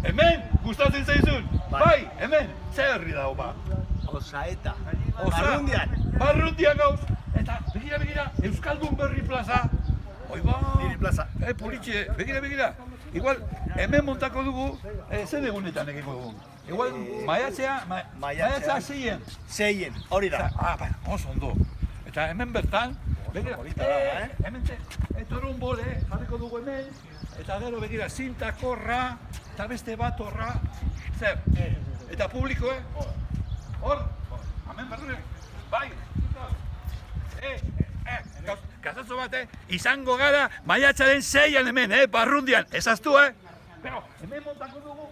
Hemen, gustatzen zaizun? Bai, hemen, zer herri dago ba? Osaeta. Barrundian. Barrundian gauz. Eta, begira, Euskaldun Berri plaza. Oi ba. Niri plaza. Politxe, begira. Igual, hemen montako dugu, zer egunetan egiko dugu. Igual, maiatzea zeien. Zeien, hori da. Oso ondo. Eta hemen bertan, begira, hemen torun bole, jarriko dugu hemen, eta gero begira, zinta korra, eta beste bat horra, zer, eta publiko, hor, hemen berruen, bai, kasatzo bat, izango gara, maiatzaren 6an hemen, Barrundian, ezaztu, Pero, hemen montako dugu,